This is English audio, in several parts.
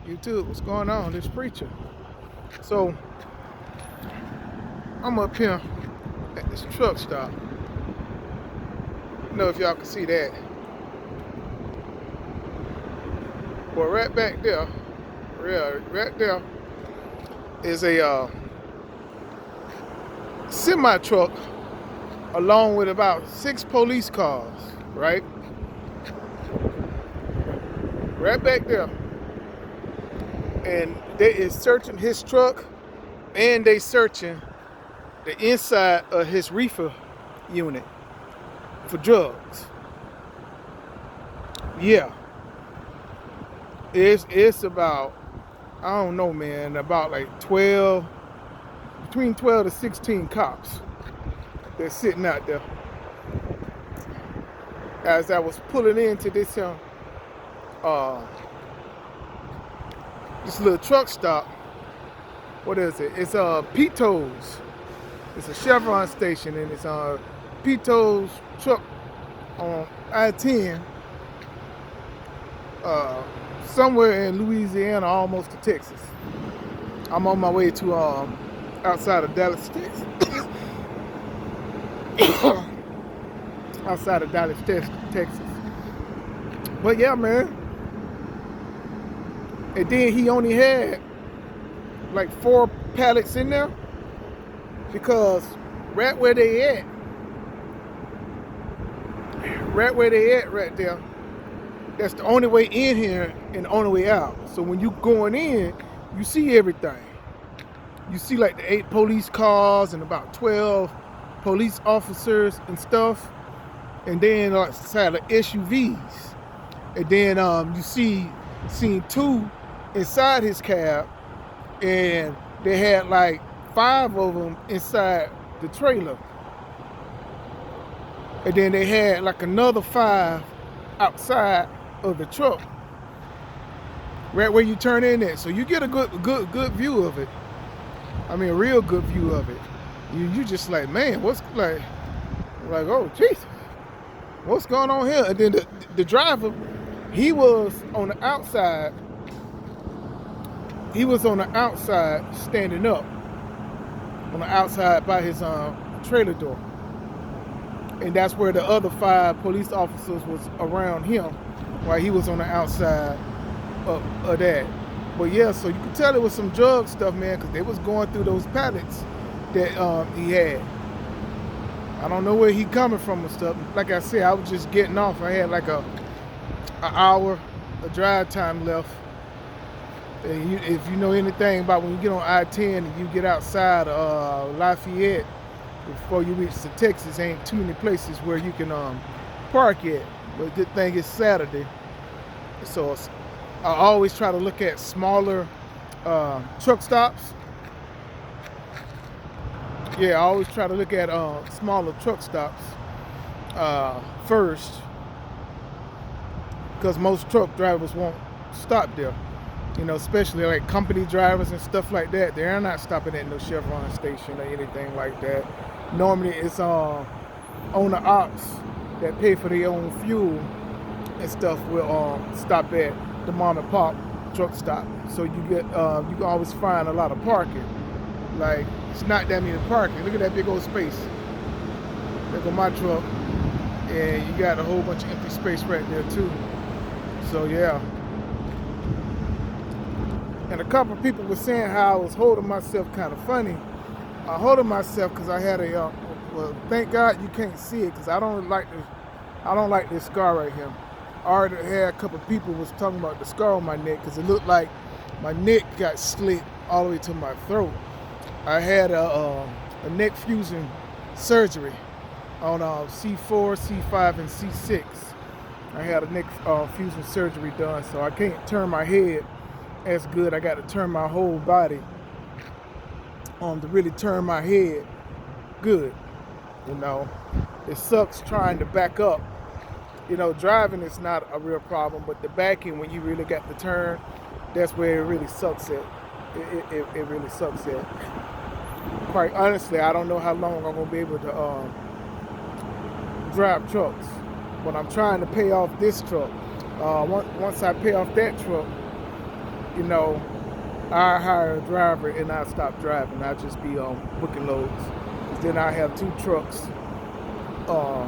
YouTube, what's going on? This preacher. So I'm up here at this truck stop. I don't know if y'all can see that. But right back there, right there is a semi truck along with about 6 police cars, right? Right back there. And they is searching his truck and they searching the inside of his reefer unit for drugs. Yeah. It's about, I don't know, man, about like 12, between 12 to 16 cops that's sitting out there. As I was pulling into this this little truck stop, what is it? It's Pito's. It's a Chevron station, and it's Pito's truck on I-10, somewhere in Louisiana, almost to Texas. I'm on my way to outside of Dallas, Texas. Outside of Dallas, Texas. But yeah, man. And then he only had like 4 pallets in there, because right where they at right there, that's the only way in here and the only way out. So when you going in, you see everything. You see like the 8 police cars and about 12 police officers and stuff, and then outside of SUVs, and then you seen 2 inside his cab, and they had like 5 of them inside the trailer, and then they had like another 5 outside of the truck, right where you turn in at. So you get a good view of it. I mean, a real good view of it. You just like, man, what's like, oh Jesus, what's going on here? And then the driver, he was on the outside. He was on the outside, standing up on the outside by his trailer door, and that's where the other 5 police officers was around him while he was on the outside of that. But yeah, so you could tell it was some drug stuff, man, because they was going through those pallets that he had. I don't know where he coming from and stuff. Like I said, I was just getting off. I had like an hour of drive time left. And if you know anything about when you get on I-10 and you get outside Lafayette, before you reach to Texas, ain't too many places where you can park at. But good thing it's Saturday, so I always try to look at smaller truck stops. Yeah, I always try to look at smaller truck stops first, because most truck drivers won't stop there. You know, especially like company drivers and stuff like that. They're not stopping at no Chevron station or anything like that. Normally it's owner ops that pay for their own fuel and stuff will stop at the mom and pop truck stop. So you get you can always find a lot of parking. Like, it's not that many parking. Look at that big old space. Look at my truck, and you got a whole bunch of empty space right there too. So yeah. And a couple of people were saying how I was holding myself kind of funny. I holding myself because I had a well, thank God you can't see it, because I don't like this scar right here. I already had a couple of people was talking about the scar on my neck, because it looked like my neck got slit all the way to my throat. I had a neck fusion surgery on C4, C5, and C6. I had a neck fusion surgery done, so I can't turn my head as good. I got to turn my whole body to really turn my head good. You know, it sucks trying to back up. You know, driving is not a real problem, but the backing, when you really got to turn, that's where it really sucks at. It really sucks at. Quite honestly, I don't know how long I'm gonna be able to drive trucks, but I'm trying to pay off this truck. Once I pay off that truck, you know, I hire a driver and I stop driving. I just be booking loads. Then I have 2 trucks uh,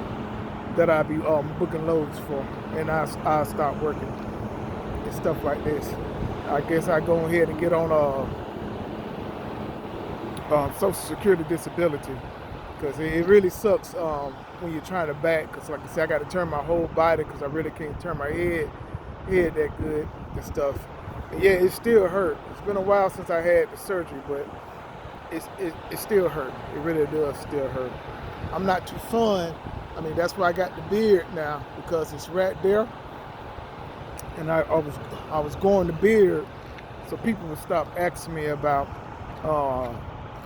that I be booking loads for, and I stop working and stuff like this. I guess I go ahead and get on Social Security disability, because it really sucks when you're trying to back. Because like I said, I got to turn my whole body because I really can't turn my head that good and stuff. And yeah, it still hurt. It's been a while since I had the surgery, but it still hurt. It really does still hurt. I'm not too fun. I mean, that's why I got the beard now, because it's right there. And I was going the beard, so people would stop asking me about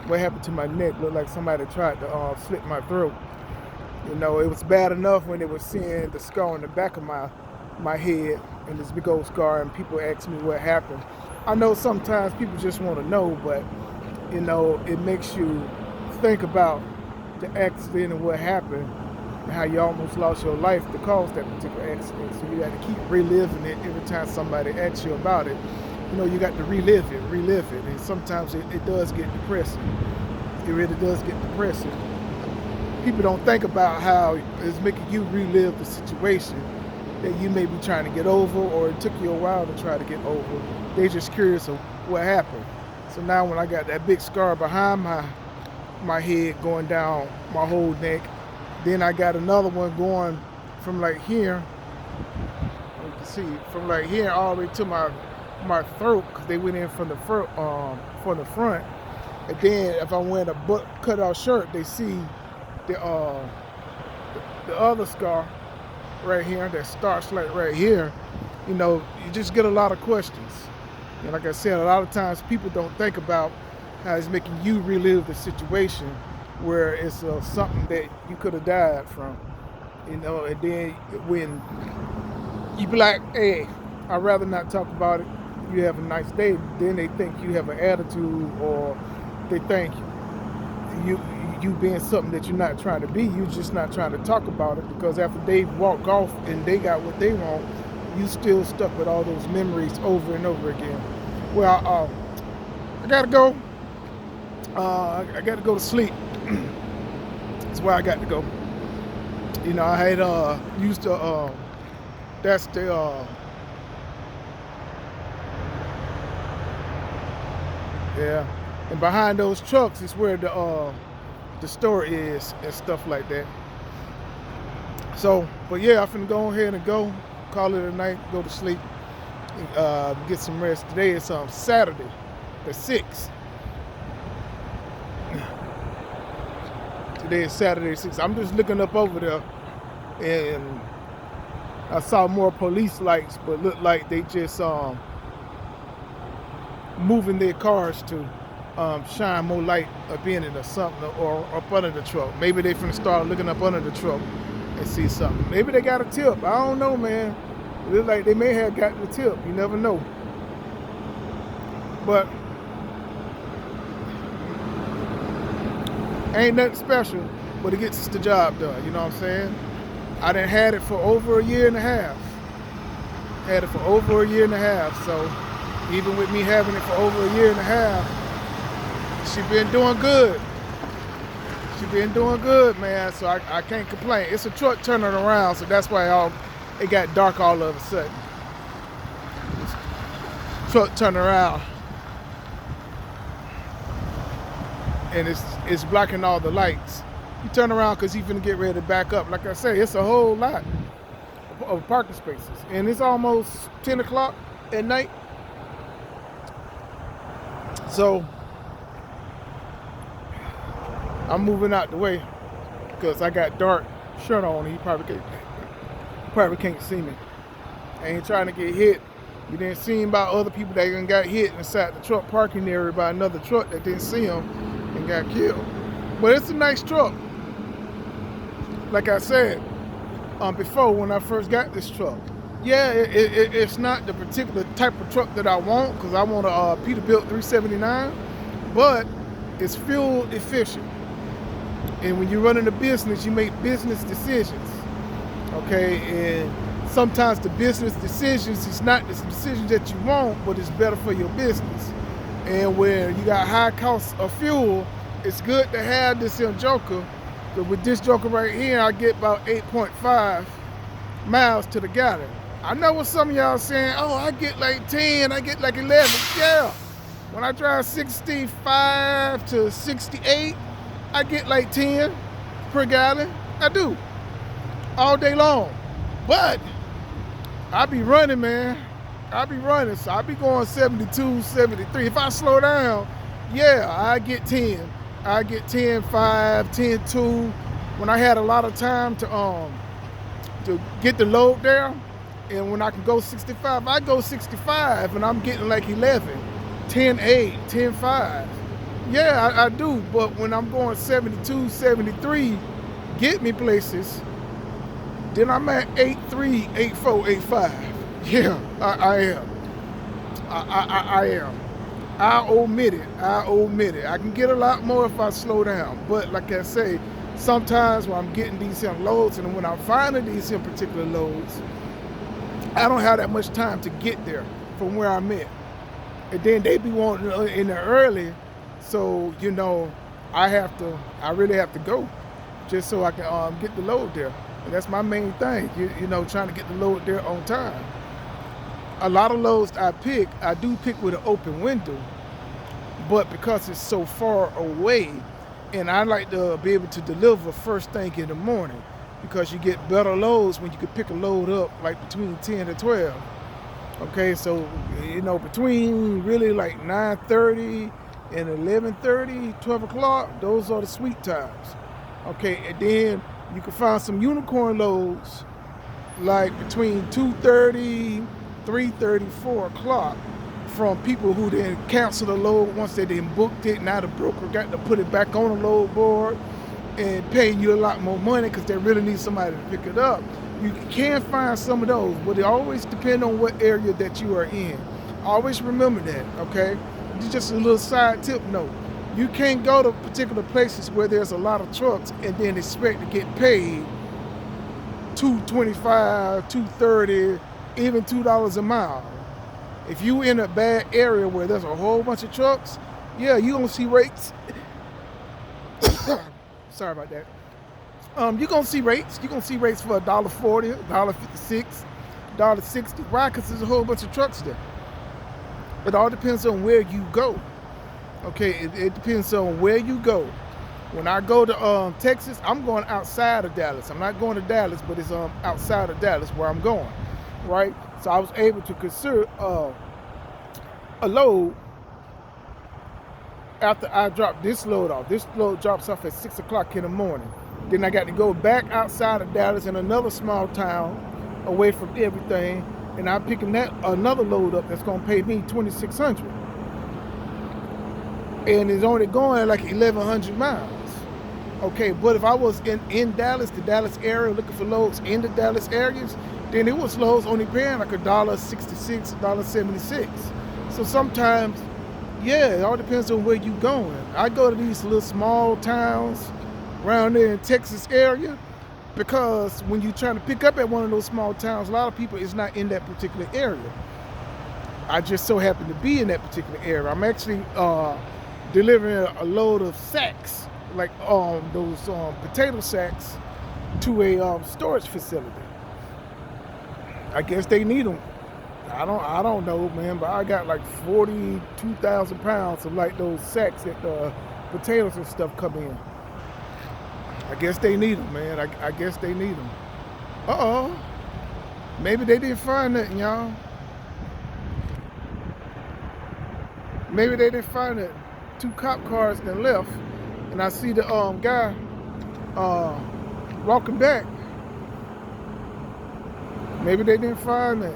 what happened to my neck. Looked like somebody tried to slit my throat. You know, it was bad enough when they were seeing the scar on the back of my head and this big old scar, and people ask me what happened. I know sometimes people just want to know, but you know, it makes you think about the accident and what happened and how you almost lost your life to cause that particular accident. So you got to keep reliving it every time somebody asks you about it. You know, you got to relive it. And sometimes it does get depressing. It really does get depressing. People don't think about how it's making you relive the situation that you may be trying to get over, or it took you a while to try to get over. They're just curious of what happened. So now when I got that big scar behind my head going down my whole neck, then I got another one going from like here, you can see, from like here all the way to my throat, because they went in from the front. And then if I'm wearing a cut off shirt, they see the other scar right here that starts like right here. You know, you just get a lot of questions. And like I said, a lot of times people don't think about how it's making you relive the situation where it's something that you could have died from. You know, and then when you be like, hey, I'd rather not talk about it, you have a nice day, then they think you have an attitude, or they think you being something that you're not trying to be. You're just not trying to talk about it, because after they walk off and they got what they want, you still stuck with all those memories over and over again. Well, I gotta go. I gotta go to sleep. That's where I got to go. You know, I had used to. That's the. Yeah, and behind those trucks is where the store is and stuff like that. So, but yeah, I'm finna go ahead and call it a night, go to sleep, get some rest. Today is Saturday, the 6th. Today is Saturday, 6th. I'm just looking up over there, and I saw more police lights, but looked like they just moving their cars to shine more light up in it or something, or up under the truck. Maybe they finna start looking up under the truck and see something. Maybe they got a tip. I don't know, man. It looks like they may have gotten a tip. You never know. But ain't nothing special, but it gets the job done. You know what I'm saying? I done had it for over a year and a half. So even with me having it for over a year and a half, she been doing good. Man. So I can't complain. It's a truck turning around, so that's why it got dark all of a sudden. Truck turning around, and it's blocking all the lights. You turn around because he's finna get ready to back up. Like I say, it's a whole lot of parking spaces, and it's almost 10 o'clock at night. So I'm moving out the way because I got dark shirt on. He probably can't see me. I ain't trying to get hit. You didn't see about other people that got hit inside the truck parking area by another truck that didn't see him and got killed. But it's a nice truck. Like I said before, when I first got this truck, yeah, it's not the particular type of truck that I want, because I want a Peterbilt 379, but it's fuel efficient. And when you're running a business, you make business decisions, okay? And sometimes the business decisions is not the decisions that you want, but it's better for your business. And when you got high costs of fuel, it's good to have this here Joker. But with this Joker right here, I get about 8.5 miles to the gallon. I know what some of y'all saying, oh, I get like 10, I get like 11. Yeah, when I drive 65 to 68, I get like 10 per gallon. I do, all day long. But I be running, man. I be running, so I be going 72, 73. If I slow down, yeah, I get 10. I get 10.5, 10.2. When I had a lot of time to get the load there, and when I can go 65, I go 65, and I'm getting like 11, 10.8, 10.5. Yeah, I do, but when I'm going 72, 73, get me places, then I'm at 8.3, 8.4, 8.5. Yeah, I am. I am. I omit it. I can get a lot more if I slow down. But like I say, sometimes when I'm getting these here loads, and when I'm finding these here particular loads, I don't have that much time to get there from where I'm at. And then they be wanting in there early, so I really have to go just so I can get the load there. And that's my main thing, trying to get the load there on time. A lot of loads I do pick with an open window, but because it's so far away, and I like to be able to deliver first thing in the morning, because you get better loads when you can pick a load up like between 10 to 12. Okay, so between really like 9:30 and 11:30, 12 o'clock, those are the sweet times. Okay, and then you can find some unicorn loads like between 2:30, 3:30, 4 o'clock from people who then cancel the load once they then booked it. Now the broker got to put it back on the load board and paying you a lot more money because they really need somebody to pick it up. You can find some of those, but it always depends on what area that you are in. Always remember that, okay? Just a little side tip note. You can't go to particular places where there's a lot of trucks and then expect to get paid $2.25, $2.30, even $2 a mile. If you in a bad area where there's a whole bunch of trucks, yeah, you're gonna see rates. Sorry about that. You're gonna see rates. You're gonna see rates for $1.40, $1.56, $1.60. Why? Because there's a whole bunch of trucks there. It all depends on where you go. Okay, it depends on where you go. When I go to Texas, I'm going outside of Dallas. I'm not going to Dallas, but it's outside of Dallas where I'm going, right? So I was able to consider a load after I dropped this load off. This load drops off at 6 o'clock in the morning. Then I got to go back outside of Dallas in another small town away from everything, and I'm picking another load up that's gonna pay me $2,600. And it's only going like 1,100 miles. Okay, but if I was in Dallas, the Dallas area, looking for loads in the Dallas areas, then it was loads only paying like $1.66, $1.76. So sometimes, yeah, it all depends on where you're going. I go to these little small towns around there in Texas area, because when you're trying to pick up at one of those small towns, a lot of people is not in that particular area. I just so happen to be in that particular area. I'm actually delivering a load of sacks, like those potato sacks, to a storage facility. I guess they need them. I don't know, man, but I got like 42,000 pounds of like those sacks that potatoes and stuff come in. I guess they need them, man. I guess they need them. Uh-oh. Maybe they didn't find nothing, y'all. Maybe they didn't find it. 2 cop cars that left, and I see the guy walking back. Maybe they didn't find that.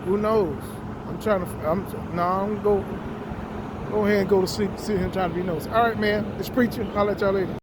Who knows? I'm gonna go ahead and go to sleep, sit here trying to be nosy. All right, man. This preacher. I'll let y'all later.